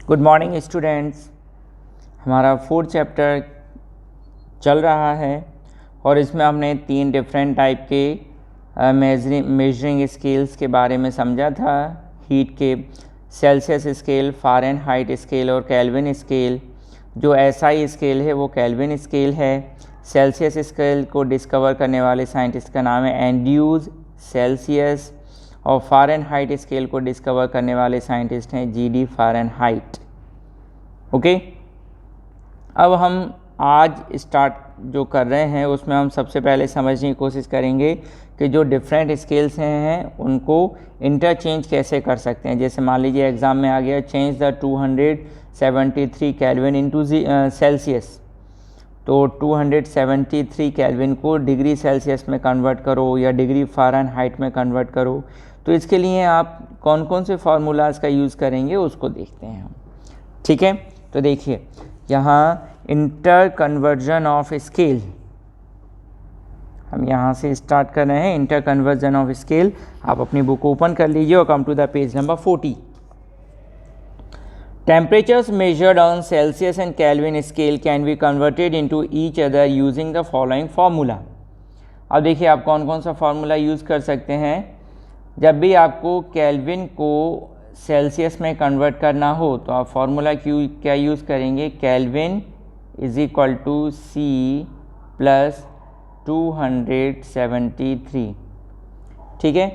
Good morning students. हमारा fourth chapter चल रहा है और इसमें हमने 3 डिफरेंट टाइप के मेजरिंग स्केल्स के बारे में समझा था। हीट के सेल्सियस स्केल, फ़ारेनहाइट स्केल और केल्विन स्केल। जो एसआई स्केल है वो केल्विन स्केल है। सेल्सियस स्केल को डिस्कवर करने वाले साइंटिस्ट का नाम है एंड्रयूज सेल्सियस और फ़ारेनहाइट स्केल को डिस्कवर करने वाले साइंटिस्ट हैं जीडी फ़ारेनहाइट। ओके, अब हम आज स्टार्ट जो कर रहे हैं उसमें हम सबसे पहले समझने की कोशिश करेंगे कि जो डिफरेंट स्केल्स हैं उनको इंटरचेंज कैसे कर सकते हैं। जैसे मान लीजिए एग्ज़ाम में आ गया change the 273 kelvin into Celsius, तो 273 केल्विन को डिग्री सेल्सियस में कन्वर्ट करो या डिग्री फ़ारेनहाइट में कन्वर्ट करो। तो इसके लिए आप कौन कौन से फार्मूलाज का यूज़ करेंगे उसको देखते हैं हम। ठीक है, तो देखिए यहाँ इंटर कन्वर्जन ऑफ स्केल, हम यहाँ से स्टार्ट कर रहे हैं। इंटर कन्वर्जन ऑफ स्केल, आप अपनी बुक ओपन कर लीजिए और come to the page number 40। Temperatures measured on Celsius and Kelvin scale can be converted into each other using the following formula. अब देखिए आप कौन कौन सा फार्मूला यूज़ कर सकते हैं। जब भी आपको केल्विन को सेल्सियस में कन्वर्ट करना हो तो आप फार्मूला क्या यूज़ करेंगे, Kelvin is equal to C plus 273। ठीक है,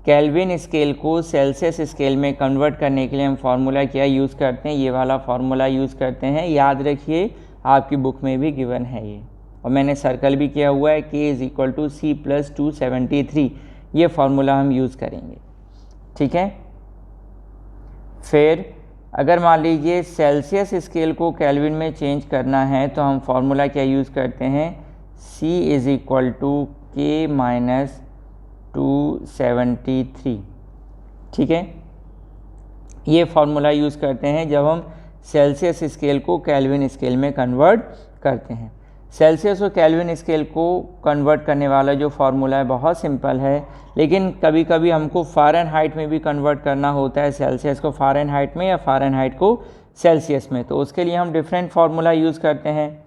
केल्विन स्केल को सेल्सियस स्केल में कन्वर्ट करने के लिए हम फार्मूला क्या यूज़ करते हैं, ये वाला फार्मूला यूज़ करते हैं। याद रखिए आपकी बुक में भी गिवन है ये, और मैंने सर्कल भी किया हुआ है, K is equal to C plus 273। ये फार्मूला हम यूज़ करेंगे। ठीक है, फिर अगर मान लीजिए सेल्सियस स्केल को केल्विन में चेंज करना है तो हम फार्मूला क्या यूज़ करते हैं, C इज इक्वल टू के माइनस 273। ठीक है, ये फार्मूला यूज़ करते हैं जब हम सेल्सियस स्केल को केल्विन स्केल में कन्वर्ट करते हैं। सेल्सियस और केल्विन स्केल को कन्वर्ट करने वाला जो फार्मूला है बहुत सिंपल है, लेकिन कभी कभी हमको फ़ारेनहाइट में भी कन्वर्ट करना होता है, सेल्सियस को फ़ारेनहाइट में या फ़ारेनहाइट को सेल्सियस में। तो उसके लिए हम डिफरेंट फार्मूला यूज़ करते हैं।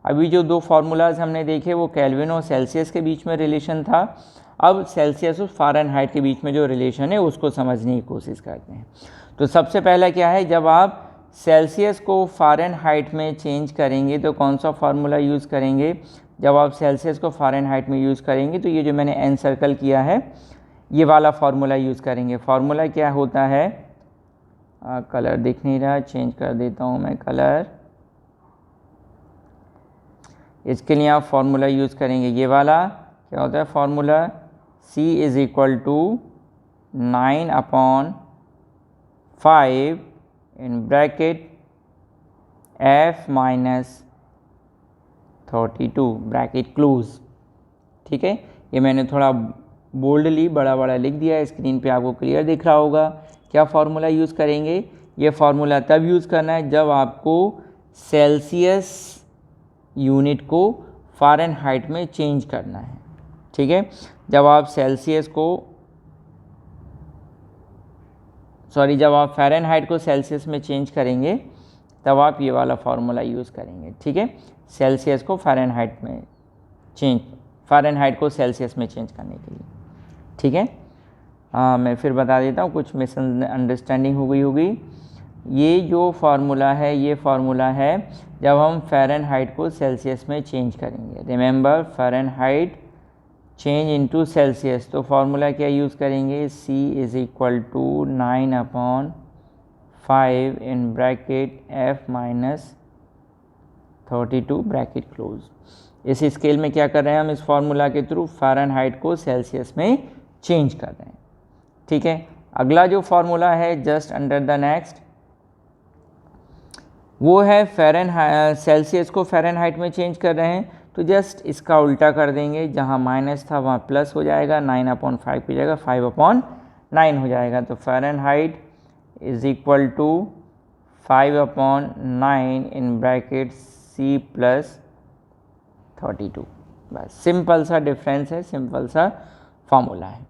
अभी जो 2 फार्मूलाज हमने देखे वो केल्विन और सेल्सियस के बीच में रिलेशन था। अब सेल्सियस और फ़ारेनहाइट के बीच में जो रिलेशन है उसको समझने की कोशिश करते हैं। तो सबसे पहला क्या है, जब आप सेल्सियस को फ़ारेनहाइट में चेंज करेंगे तो कौन सा फार्मूला यूज़ करेंगे। जब आप सेल्सियस को फ़ारेनहाइट में यूज़ करेंगे तो ये जो मैंने एन सर्कल किया है ये वाला फार्मूला यूज़ करेंगे। फार्मूला क्या होता है, कलर दिख नहीं रहा, चेंज कर देता हूँ मैं कलर। इसके लिए आप फार्मूला यूज़ करेंगे ये वाला, क्या होता है formula, C is equal to 9/5 in bracket F minus 32 bracket close. ठीक है, ये मैंने थोड़ा बोल्डली बड़ा बड़ा लिख दिया है, स्क्रीन पे आपको क्लियर दिख रहा होगा। क्या फार्मूला यूज़ करेंगे, ये फार्मूला तब यूज़ करना है जब आपको सेल्सियस यूनिट को फ़ारेनहाइट में चेंज करना है। ठीक है, जब आप जब आप फ़ारेनहाइट को सेल्सियस में चेंज करेंगे तब आप ये वाला फार्मूला यूज़ करेंगे। ठीक है, सेल्सियस को फ़ारेनहाइट को सेल्सियस में चेंज करने के लिए। ठीक है, मैं फिर बता देता हूँ, कुछ मिसअंडरस्टैंडिंग हो गई होगी। ये जो फार्मूला है ये फार्मूला है जब हम फ़ारेनहाइट को सेल्सियस में चेंज करेंगे। Remember, Fahrenheit change into Celsius, तो फार्मूला क्या यूज़ करेंगे, C is equal to 9/5 in bracket F minus 32 bracket close. इस स्केल में क्या कर रहे हैं हम, इस फार्मूला के थ्रू फ़ारेनहाइट को सेल्सियस में चेंज कर रहे हैं। ठीक है, अगला जो फार्मूला है जस्ट अंडर द नेक्स्ट, वो है सेल्सियस को फ़ारेनहाइट में चेंज कर रहे हैं तो जस्ट इसका उल्टा कर देंगे, जहाँ माइनस था वहाँ प्लस हो जाएगा, 9/5 की जगह 5/9 हो जाएगा। तो Fahrenheit is equal to 5/9 in bracket C plus 32। बस सिंपल सा डिफरेंस है, सिंपल सा फार्मूला है।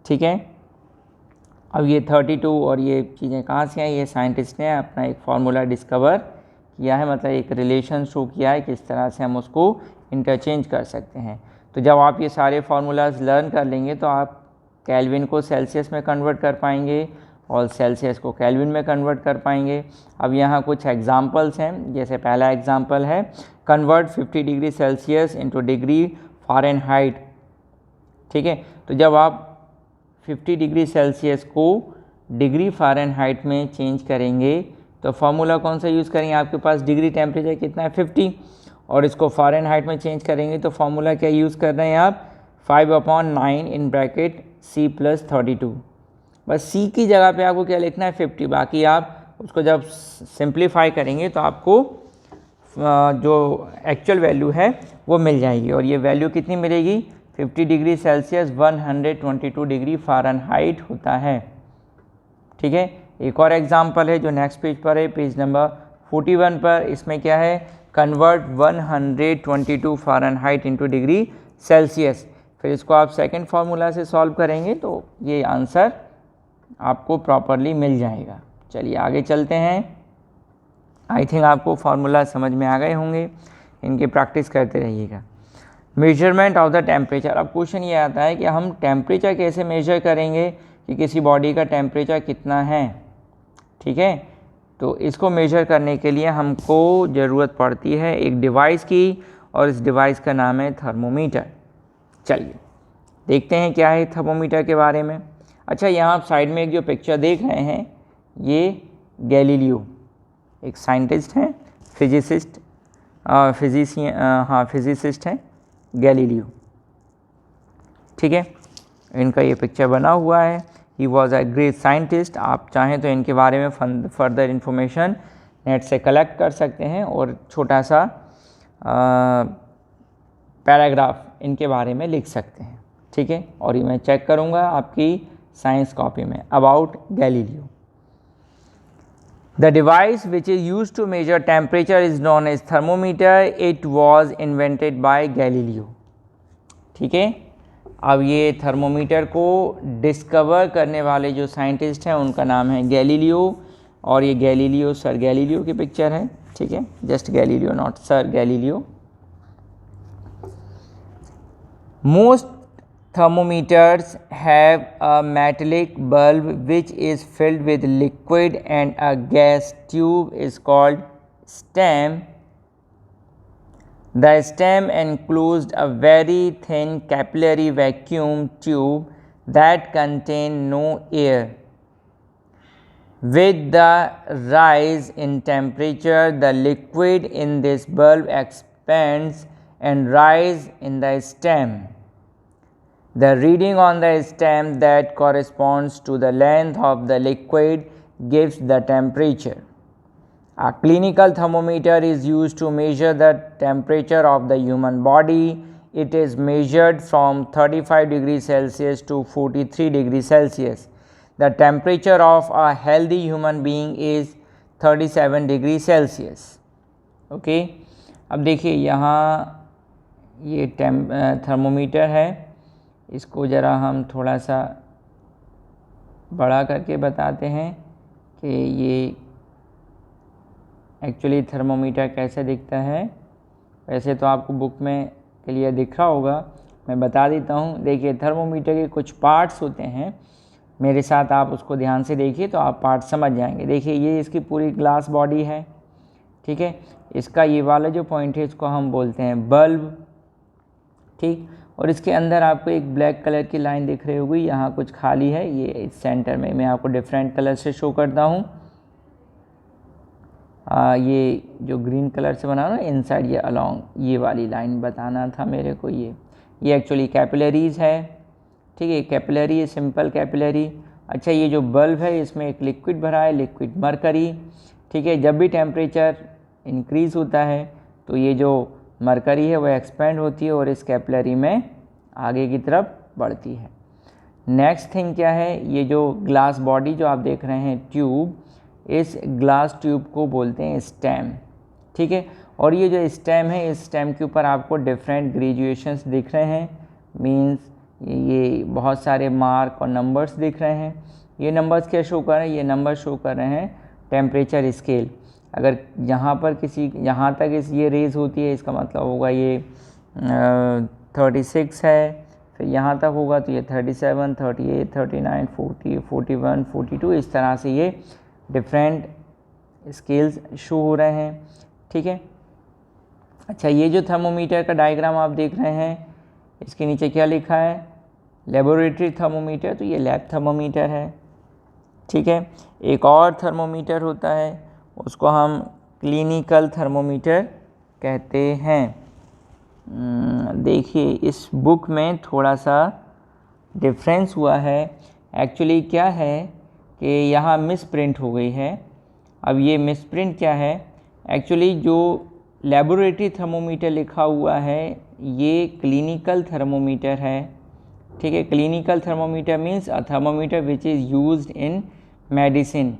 ठीक है, अब ये 32 और ये चीज़ें कहाँ से आई, ये साइंटिस्ट ने अपना एक फार्मूला डिस्कवर किया है, मतलब एक रिलेशन शो किया है किस तरह से हम उसको इंटरचेंज कर सकते हैं। तो जब आप ये सारे फार्मूलाज लर्न कर लेंगे तो आप केल्विन को सेल्सियस में कन्वर्ट कर पाएंगे और सेल्सियस को केल्विन में कन्वर्ट कर पाएंगे। अब यहाँ कुछ एग्जांपल्स हैं, जैसे पहला एग्जांपल है convert 50 degree Celsius into degree Fahrenheit. ठीक है, तो जब आप 50 डिग्री सेल्सियस को डिग्री फ़ारेनहाइट में चेंज करेंगे तो फार्मूला कौन सा यूज़ करेंगे, आपके पास डिग्री टेम्परेचर कितना है 50, और इसको फ़ारेनहाइट में चेंज करेंगे तो फार्मूला क्या यूज़ कर रहे हैं आप, 5/9 इन ब्रैकेट C + 32। बस C की जगह पे आपको क्या लिखना है 50, बाकी आप उसको जब सिंप्लीफाई करेंगे तो आपको जो एक्चुअल वैल्यू है वो मिल जाएगी, और ये वैल्यू कितनी मिलेगी, 50 डिग्री सेल्सियस 122 डिग्री फ़ारेनहाइट होता है। ठीक है, एक और एग्जांपल है जो नेक्स्ट पेज पर है, पेज नंबर 41 पर। इसमें क्या है, convert 122 Fahrenheit into degree Celsius. फिर इसको आप सेकंड फार्मूला से सॉल्व करेंगे तो ये आंसर आपको प्रॉपरली मिल जाएगा। चलिए आगे चलते हैं। आई थिंक आपको फार्मूला समझ में आ गए होंगे, इनकी प्रैक्टिस करते रहिएगा। Measurement of the temperature. अब क्वेश्चन ये आता है कि हम टेम्परेचर कैसे मेजर करेंगे कि किसी बॉडी का टेम्परेचर कितना है। ठीक है, तो इसको मेजर करने के लिए हमको ज़रूरत पड़ती है एक डिवाइस की, और इस डिवाइस का नाम है थर्मोमीटर। चलिए देखते हैं क्या है थर्मोमीटर के बारे में। अच्छा, यहाँ आप साइड में एक जो पिक्चर देख रहे हैं, ये गैलीलियो एक साइंटिस्ट हैं, फिजिसिस्ट हैं गैलीलियो। ठीक है, इनका ये पिक्चर बना हुआ है। He was a great scientist. आप चाहें तो इनके बारे में फर्दर इन्फॉर्मेशन नेट से कलेक्ट कर सकते हैं और छोटा सा पैराग्राफ इनके बारे में लिख सकते हैं। ठीक है, और ये मैं चेक करूँगा आपकी साइंस कॉपी में about Galileo. The device which is used to measure temperature is known as thermometer. It was invented by Galileo. ठीक है, अब ये थर्मोमीटर को डिस्कवर करने वाले जो साइंटिस्ट हैं उनका नाम है गैलीलियो, और ये गैलीलियो सर गैलीलियो की पिक्चर है। ठीक है, just Galileo, not sir Galileo. Most thermometers have a metallic bulb which is filled with liquid, and a gas tube is called stem. The stem enclosed a very thin capillary vacuum tube that contains no air. With the rise in temperature, the liquid in this bulb expands and rises in the stem. The reading on the stem that corresponds to the length of the liquid gives the temperature. A clinical thermometer is used to measure the temperature of the human body. It is measured from 35 degrees Celsius to 43 degrees Celsius. The temperature of a healthy human being is 37 degrees Celsius. Okay, अब देखिए यहाँ ये thermometer है, इसको ज़रा हम थोड़ा सा बड़ा करके बताते हैं कि ये एक्चुअली थर्मोमीटर कैसे दिखता है। वैसे तो आपको बुक में क्लियर दिख रहा होगा, मैं बता देता हूँ। देखिए थर्मोमीटर के कुछ पार्ट्स होते हैं, मेरे साथ आप उसको ध्यान से देखिए तो आप पार्ट समझ जाएंगे। देखिए ये इसकी पूरी ग्लास बॉडी है। ठीक है, इसका ये वाला जो पॉइंट है इसको हम बोलते हैं बल्ब। ठीक, और इसके अंदर आपको एक ब्लैक कलर की लाइन दिख रही होगी, यहाँ कुछ खाली है, ये इस सेंटर में मैं आपको डिफरेंट कलर से शो करता हूँ। ये जो ग्रीन कलर से बना ना इनसाइड, ये अलोंग ये वाली लाइन बताना था मेरे को। ये एक्चुअली कैपिलरीज है। ठीक है, कैपिलरी है, सिंपल कैपिलरी। अच्छा, ये जो बल्ब है इसमें एक लिक्विड भरा है, लिक्विड मरकरी। ठीक है, जब भी टेम्परेचर इंक्रीज़ होता है तो ये जो मरकरी है वो एक्सपेंड होती है और इस कैपिलरी में आगे की तरफ बढ़ती है। नेक्स्ट थिंग क्या है, ये जो ग्लास बॉडी जो आप देख रहे हैं ट्यूब, इस ग्लास ट्यूब को बोलते हैं स्टेम। ठीक है, और ये जो स्टेम है, इस स्टेम के ऊपर आपको डिफरेंट ग्रेजुएशंस दिख रहे हैं, मींस ये बहुत सारे मार्क और नंबर्स दिख रहे हैं। ये नंबर्स क्या शो कर रहे हैं, ये नंबर शो कर रहे हैं टेम्परेचर स्केल। अगर यहाँ पर यहाँ तक ये रेज होती है, इसका मतलब होगा ये 36 है, फिर यहाँ तक होगा तो ये 37, 38, 39, 40, 41, 42, इस तरह से ये डिफरेंट स्केल्स शो हो रहे हैं। ठीक है। अच्छा, ये जो थर्मोमीटर का डायग्राम आप देख रहे हैं, इसके नीचे क्या लिखा है, लेबोरेटरी थर्मोमीटर, तो ये लैब थर्मोमीटर है। ठीक है। एक और थर्मोमीटर होता है, उसको हम क्लिनिकल थर्मोमीटर कहते हैं। देखिए इस बुक में थोड़ा सा डिफरेंस हुआ है। एक्चुअली क्या है कि यहाँ मिस प्रिंट हो गई है। अब ये मिस प्रिंट क्या है, एक्चुअली जो लेबोरेटरी थर्मोमीटर लिखा हुआ है ये क्लिनिकल थर्मोमीटर है। ठीक है। Clinical thermometer means a thermometer which is used in medicine.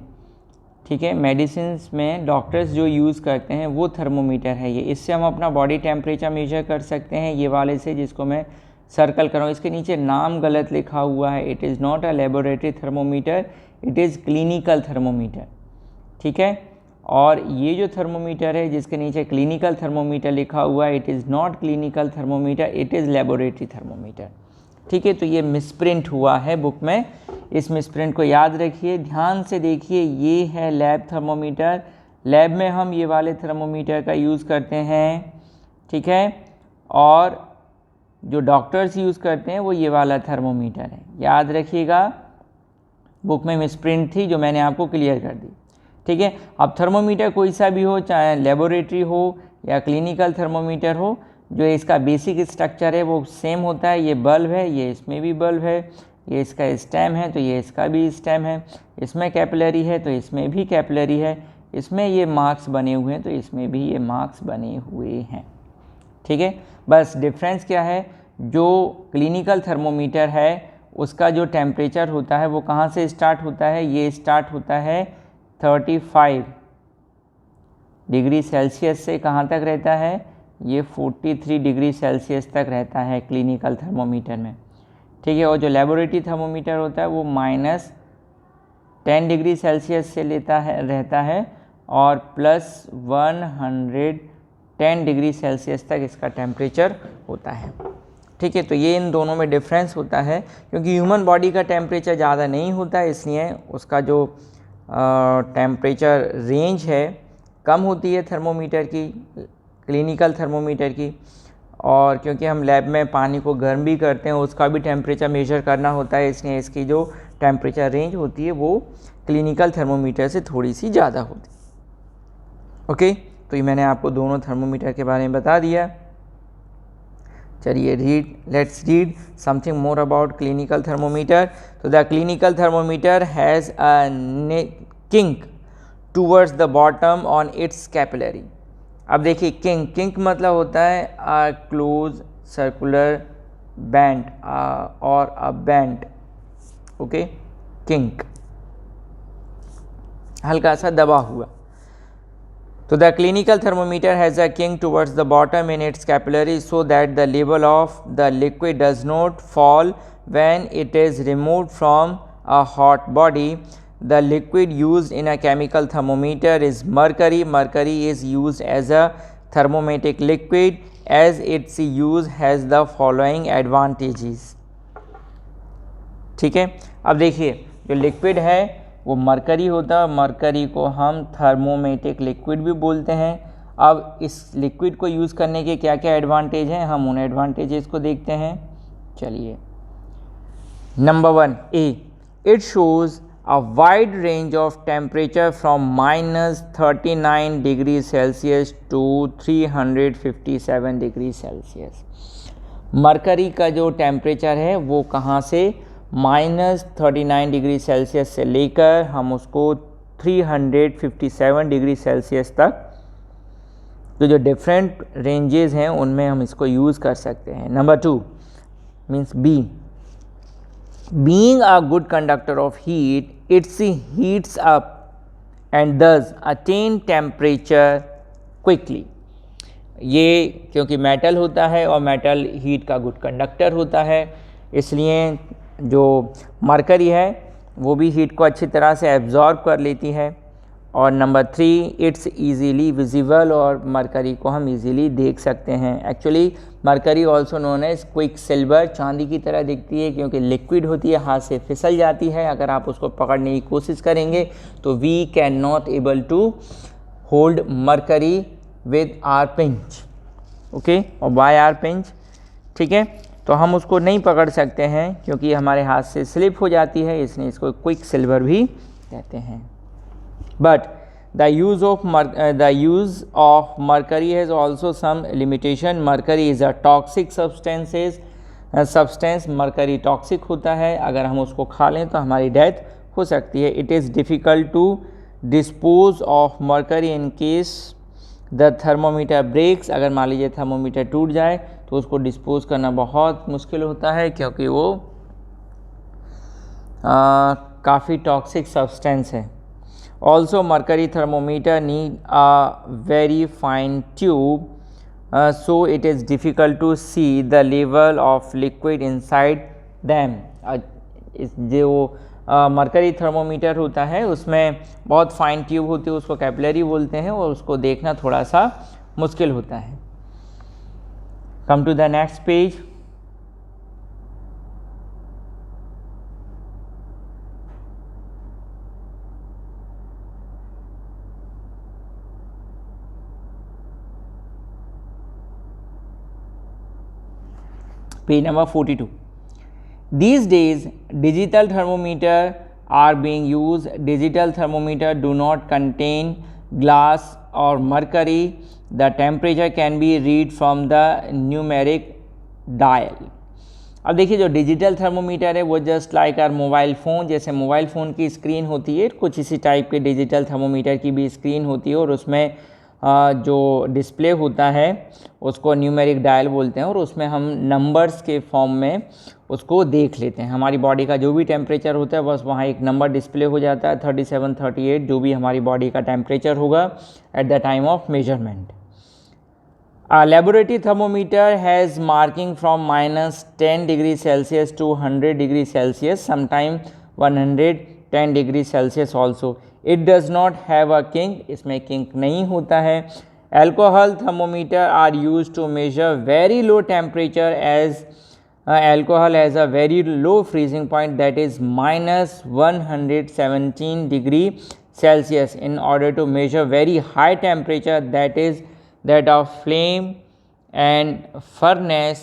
ठीक है। मेडिसिन्स में डॉक्टर्स जो यूज़ करते हैं वो थर्मोमीटर है ये। इससे हम अपना बॉडी टेम्परेचर मेजर कर सकते हैं, ये वाले से, जिसको मैं सर्कल कर रहा हूँ। इसके नीचे नाम गलत लिखा हुआ है, it is not a laboratory thermometer, it is clinical thermometer. ठीक है। और ये जो थर्मोमीटर है जिसके नीचे क्लिनिकल थर्मोमीटर लिखा हुआ है, it is not clinical thermometer, it is laboratory thermometer. ठीक है। तो ये मिसप्रिंट हुआ है बुक में, इस मिसप्रिंट को याद रखिए, ध्यान से देखिए। ये है लैब थर्मोमीटर, लैब में हम ये वाले थर्मोमीटर का यूज़ करते हैं। ठीक है। और जो डॉक्टर्स यूज़ करते हैं वो ये वाला थर्मोमीटर है, याद रखिएगा। बुक में मिसप्रिंट थी जो मैंने आपको क्लियर कर दी। ठीक है। अब थर्मोमीटर कोई सा भी हो, चाहे लेबोरेटरी हो या क्लिनिकल थर्मोमीटर हो, जो इसका बेसिक स्ट्रक्चर है वो सेम होता है। ये बल्ब है, ये इसमें भी बल्ब है, ये इसका स्टेम है तो ये इसका भी स्टेम है, इसमें कैपिलरी है तो इसमें भी कैपिलरी है, इसमें ये मार्क्स बने हुए हैं तो इसमें भी ये मार्क्स बने हुए हैं। ठीक है। बस डिफरेंस क्या है, जो क्लिनिकल थर्मोमीटर है उसका जो टेम्परेचर होता है वो कहाँ से स्टार्ट होता है, ये स्टार्ट होता है 35 डिग्री सेल्सियस से, कहाँ तक रहता है, ये 43 डिग्री सेल्सियस तक रहता है क्लिनिकल थर्मोमीटर में। ठीक है। और जो लेबोरेटरी थर्मोमीटर होता है वो -10 डिग्री सेल्सियस से रहता है और +110 डिग्री सेल्सियस तक इसका टेम्परेचर होता है। ठीक है। तो ये इन दोनों में डिफरेंस होता है, क्योंकि ह्यूमन बॉडी का टेम्परेचर ज़्यादा नहीं होता है, इसलिए उसका जो टेम्परेचर रेंज है कम होती है थर्मोमीटर की, क्लिनिकल थर्मोमीटर की। और क्योंकि हम लैब में पानी को गर्म भी करते हैं, उसका भी टेम्परेचर मेजर करना होता है, इसलिए इसकी जो टेम्परेचर रेंज होती है वो क्लिनिकल थर्मोमीटर से थोड़ी सी ज़्यादा होती है। ओके। तो ये मैंने आपको दोनों थर्मोमीटर के बारे में बता दिया। चलिए let's read something more about clinical thermometer. तो the clinical thermometer has a kink towards the bottom on its capillary. अब देखिए किंक मतलब होता है अ क्लोज सर्कुलर बैंड और अ बैंड। ओके। किंक हल्का सा दबा हुआ। तो the clinical thermometer has a kink towards the bottom in its capillary so that the level of the liquid does not fall when it is removed from a hot body. The liquid used in a chemical thermometer is mercury. Mercury is used as a thermometric liquid as its use has the following advantages. ठीक है। अब देखिए जो liquid है वो mercury होता है, mercury को हम थर्मोमेट्रिक लिक्विड भी बोलते हैं। अब इस लिक्विड को यूज़ करने के क्या क्या एडवांटेज हैं, हम उन एडवांटेजेस को देखते हैं। चलिए, number 1 A, it shows a wide range of temperature from -39 degree Celsius to 357 degree Celsius. Mercury का जो टेम्परेचर है वो कहाँ से, -39 डिग्री सेल्सियस से लेकर हम उसको 357 डिग्री सेल्सियस तक, तो जो डिफरेंट रेंजेस हैं उनमें हम इसको यूज़ कर सकते हैं। Number 2 means B, being a good conductor of heat, it's heats up and does attain temperature quickly. ये क्योंकि मेटल होता है और मेटल हीट का गुड कंडक्टर होता है, इसलिए जो मरकरी है वो भी हीट को अच्छी तरह से एब्जॉर्ब कर लेती है। और नंबर 3, इट्स इजीली विजिबल, और मरकरी को हम इजीली देख सकते हैं। Actually mercury also known as quick silver, चांदी की तरह दिखती है क्योंकि लिक्विड होती है, हाथ से फिसल जाती है। अगर आप उसको पकड़ने की कोशिश करेंगे तो we can not able to hold mercury with our pinch, okay, और बाय आर पिंच, ठीक है। तो हम उसको नहीं पकड़ सकते हैं क्योंकि हमारे हाथ से स्लिप हो जाती है, इसलिए इसको क्विक सिल्वर भी कहते हैं। But the use of mercury has also some limitation. Mercury is a toxic substance. Mercury toxic होता है, अगर हम उसको खा लें तो हमारी डेथ हो सकती है। It is difficult to dispose of mercury in case the thermometer breaks. अगर मान लीजिए थर्मोमीटर टूट जाए तो उसको डिस्पोज करना बहुत मुश्किल होता है क्योंकि वो काफ़ी टॉक्सिक सब्सटेंस है। Also, mercury thermometer need a very fine tube, so it is difficult to see the level of liquid inside them. जो मरकरी थर्मोमीटर होता है उसमें बहुत फाइन ट्यूब होती है, उसको कैपिलरी बोलते हैं, और उसको देखना थोड़ा सा मुश्किल होता है। Come to the next page. Page number 42. These days, digital thermometer are being used. Digital thermometer do not contain glass or mercury. The temperature can be read from the numeric dial. अब देखिए जो digital thermometer है वो just like our mobile phone, जैसे mobile phone की screen होती है, कुछ इसी टाइप के डिजिटल थर्मोमीटर की भी स्क्रीन होती है, और उसमें जो डिस्प्ले होता है उसको न्यूमेरिक डायल बोलते हैं, और उसमें हम नंबर्स के फॉर्म में उसको देख लेते हैं। हमारी बॉडी का जो भी टेम्परेचर होता है बस वहाँ एक नंबर डिस्प्ले हो जाता है, 37, 38, जो भी हमारी बॉडी का टेम्परेचर होगा at the time of measurement. A laboratory thermometer has marking from -10 degree Celsius to 100 degree Celsius, sometime 110 degree Celsius also. It does not have a kink, इसमें kink नहीं होता है। Alcohol thermometer are used to measure very low temperature, as alcohol has a very low freezing point, that is -117 degree Celsius. In order to measure very high temperature, that is that of flame and furnace,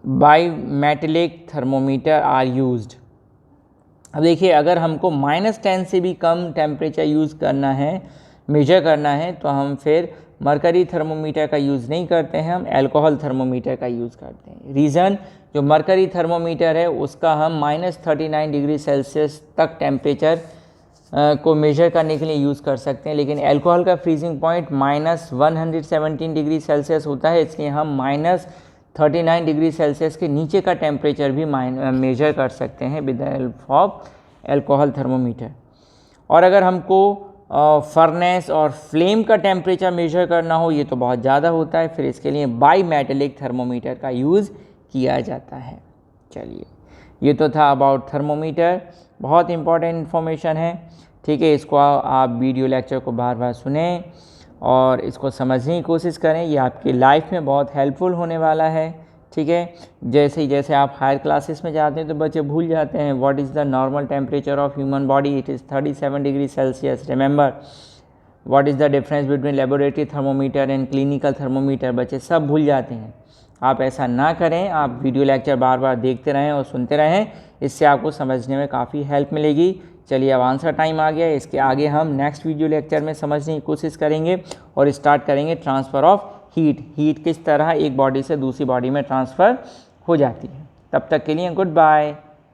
bimetallic thermometer are used. अब देखिए अगर हमको -10 से भी कम temperature use करना है, major करना है, तो हम फिर मरकरी थर्मोमीटर का यूज़ नहीं करते हैं, हम अल्कोहल थर्मोमीटर का यूज़ करते हैं। रीज़न, जो मरकरी थर्मोमीटर है उसका हम -39 डिग्री सेल्सियस तक टेम्परेचर को मेजर करने के लिए यूज़ कर सकते हैं, लेकिन अल्कोहल का फ्रीजिंग पॉइंट -117 डिग्री सेल्सियस होता है, इसलिए हम -39 डिग्री सेल्सियस के नीचे का टेम्परेचर भी मेजर कर सकते हैं with the help of alcohol thermometer. और अगर हमको फर्नेस और फ्लेम का टेम्परेचर मेजर करना हो, ये तो बहुत ज़्यादा होता है, फिर इसके लिए बाईमेटेलिक थर्मोमीटर का यूज़ किया जाता है। चलिए, ये तो था अबाउट थर्मोमीटर, बहुत इंपॉर्टेंट इन्फॉर्मेशन है, ठीक है। इसको आप वीडियो लेक्चर को बार बार सुने और इसको समझने की कोशिश करें, ये आपकी लाइफ में बहुत हेल्पफुल होने वाला है, ठीक है। जैसे आप हायर क्लासेस में जाते हैं तो बच्चे भूल जाते हैं what is the normal temperature of human body, it is 37 degree Celsius. Remember what is the difference between laboratory thermometer and clinical thermometer, बच्चे सब भूल जाते हैं। आप ऐसा ना करें, आप वीडियो लेक्चर बार बार देखते रहें और सुनते रहें, इससे आपको समझने में काफ़ी हेल्प मिलेगी। चलिए, अब आंसर टाइम आ गया, इसके आगे हम नेक्स्ट वीडियो लेक्चर में समझने की कोशिश करेंगे और स्टार्ट करेंगे ट्रांसफ़र ऑफ हीट किस तरह एक बॉडी से दूसरी बॉडी में ट्रांसफ़र हो जाती है। तब तक के लिए गुड बाय।